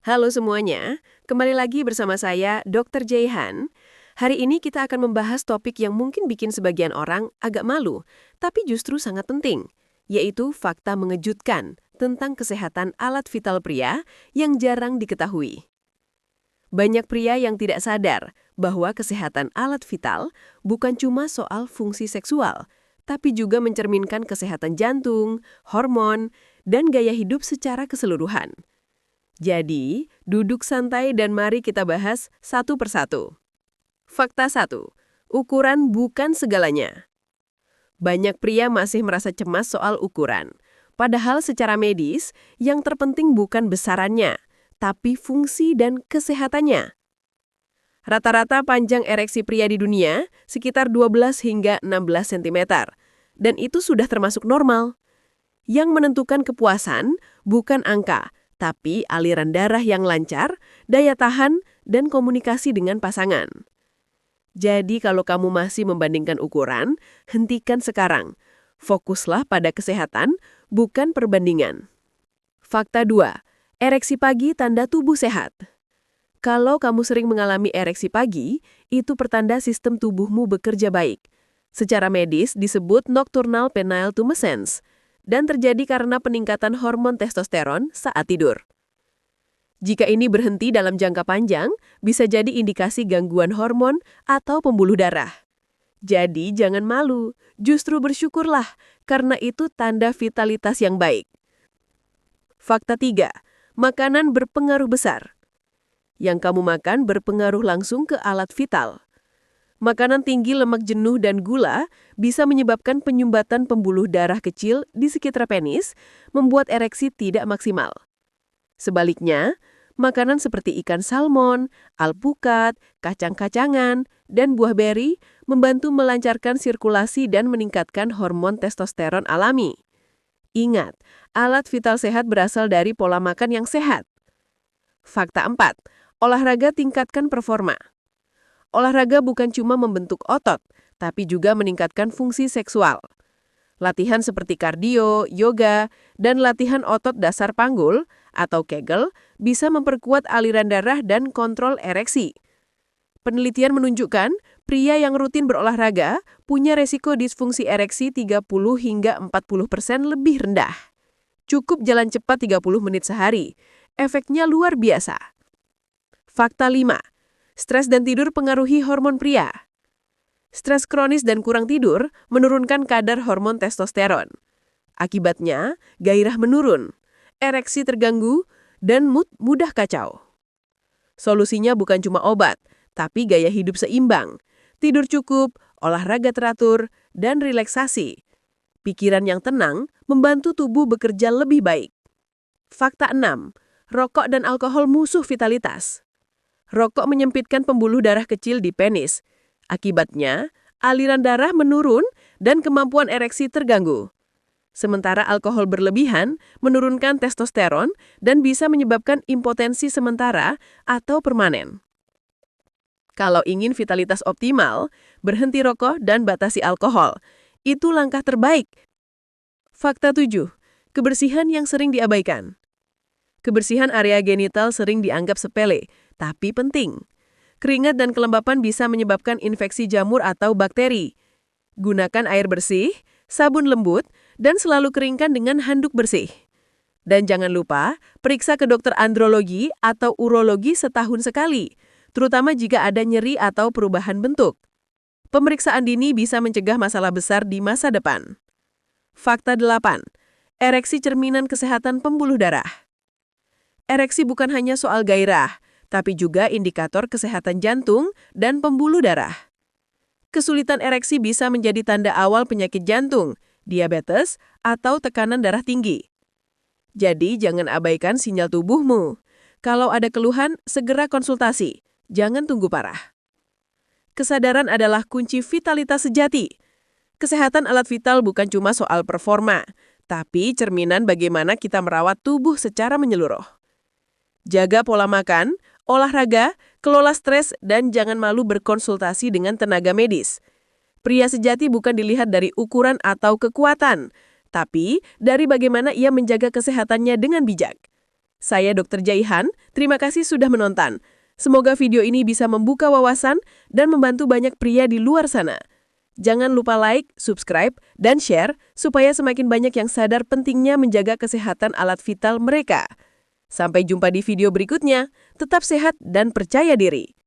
Halo semuanya, kembali lagi bersama saya Dr. Jaihan. Hari ini kita akan membahas topik yang mungkin bikin sebagian orang agak malu, tapi justru sangat penting, yaitu fakta mengejutkan tentang kesehatan alat vital pria yang jarang diketahui. Banyak pria yang tidak sadar bahwa kesehatan alat vital bukan cuma soal fungsi seksual, tapi juga mencerminkan kesehatan jantung, hormon, dan gaya hidup secara keseluruhan. Jadi, duduk santai dan mari kita bahas satu persatu. Fakta 1. Ukuran bukan segalanya. Banyak pria masih merasa cemas soal ukuran. Padahal secara medis, yang terpenting bukan besarannya, tapi fungsi dan kesehatannya. Rata-rata panjang ereksi pria di dunia sekitar 12 hingga 16 cm, dan itu sudah termasuk normal. Yang menentukan kepuasan bukan angka, tapi aliran darah yang lancar, daya tahan, dan komunikasi dengan pasangan. Jadi kalau kamu masih membandingkan ukuran, hentikan sekarang. Fokuslah pada kesehatan, bukan perbandingan. Fakta 2. Ereksi pagi tanda tubuh sehat. Kalau kamu sering mengalami ereksi pagi, itu pertanda sistem tubuhmu bekerja baik. Secara medis disebut nocturnal penile tumescence, dan terjadi karena peningkatan hormon testosteron saat tidur. Jika ini berhenti dalam jangka panjang, bisa jadi indikasi gangguan hormon atau pembuluh darah. Jadi jangan malu, justru bersyukurlah, karena itu tanda vitalitas yang baik. Fakta 3. Makanan berpengaruh besar. Yang kamu makan berpengaruh langsung ke alat vital. Makanan tinggi lemak jenuh dan gula bisa menyebabkan penyumbatan pembuluh darah kecil di sekitar penis, membuat ereksi tidak maksimal. Sebaliknya, makanan seperti ikan salmon, alpukat, kacang-kacangan, dan buah beri membantu melancarkan sirkulasi dan meningkatkan hormon testosteron alami. Ingat, alat vital sehat berasal dari pola makan yang sehat. Fakta 4. Olahraga tingkatkan performa. Olahraga bukan cuma membentuk otot, tapi juga meningkatkan fungsi seksual. Latihan seperti kardio, yoga, dan latihan otot dasar panggul atau Kegel bisa memperkuat aliran darah dan kontrol ereksi. Penelitian menunjukkan pria yang rutin berolahraga punya resiko disfungsi ereksi 30 hingga 40% lebih rendah. Cukup jalan cepat 30 menit sehari. Efeknya luar biasa. Fakta 5. Stres dan tidur pengaruhi hormon pria. Stres kronis dan kurang tidur menurunkan kadar hormon testosteron. Akibatnya, gairah menurun, ereksi terganggu, dan mood mudah kacau. Solusinya bukan cuma obat, tapi gaya hidup seimbang, tidur cukup, olahraga teratur, dan relaksasi. Pikiran yang tenang membantu tubuh bekerja lebih baik. Fakta 6. Rokok dan alkohol musuh vitalitas. Rokok menyempitkan pembuluh darah kecil di penis. Akibatnya, aliran darah menurun dan kemampuan ereksi terganggu. Sementara alkohol berlebihan menurunkan testosteron dan bisa menyebabkan impotensi sementara atau permanen. Kalau ingin vitalitas optimal, berhenti rokok dan batasi alkohol. Itu langkah terbaik. Fakta 7. Kebersihan yang sering diabaikan. Kebersihan area genital sering dianggap sepele, tapi penting. Keringat dan kelembapan bisa menyebabkan infeksi jamur atau bakteri. Gunakan air bersih, sabun lembut, dan selalu keringkan dengan handuk bersih. Dan jangan lupa, periksa ke dokter andrologi atau urologi setahun sekali, terutama jika ada nyeri atau perubahan bentuk. Pemeriksaan dini bisa mencegah masalah besar di masa depan. Fakta 8. Ereksi cerminan kesehatan pembuluh darah. Ereksi bukan hanya soal gairah, tapi juga indikator kesehatan jantung dan pembuluh darah. Kesulitan ereksi bisa menjadi tanda awal penyakit jantung, diabetes, atau tekanan darah tinggi. Jadi jangan abaikan sinyal tubuhmu. Kalau ada keluhan, segera konsultasi. Jangan tunggu parah. Kesadaran adalah kunci vitalitas sejati. Kesehatan alat vital bukan cuma soal performa, tapi cerminan bagaimana kita merawat tubuh secara menyeluruh. Jaga pola makan, olahraga, kelola stres, dan jangan malu berkonsultasi dengan tenaga medis. Pria sejati bukan dilihat dari ukuran atau kekuatan, tapi dari bagaimana ia menjaga kesehatannya dengan bijak. Saya Dr. Jaihan, terima kasih sudah menonton. Semoga video ini bisa membuka wawasan dan membantu banyak pria di luar sana. Jangan lupa like, subscribe, dan share supaya semakin banyak yang sadar pentingnya menjaga kesehatan alat vital mereka. Sampai jumpa di video berikutnya, tetap sehat dan percaya diri.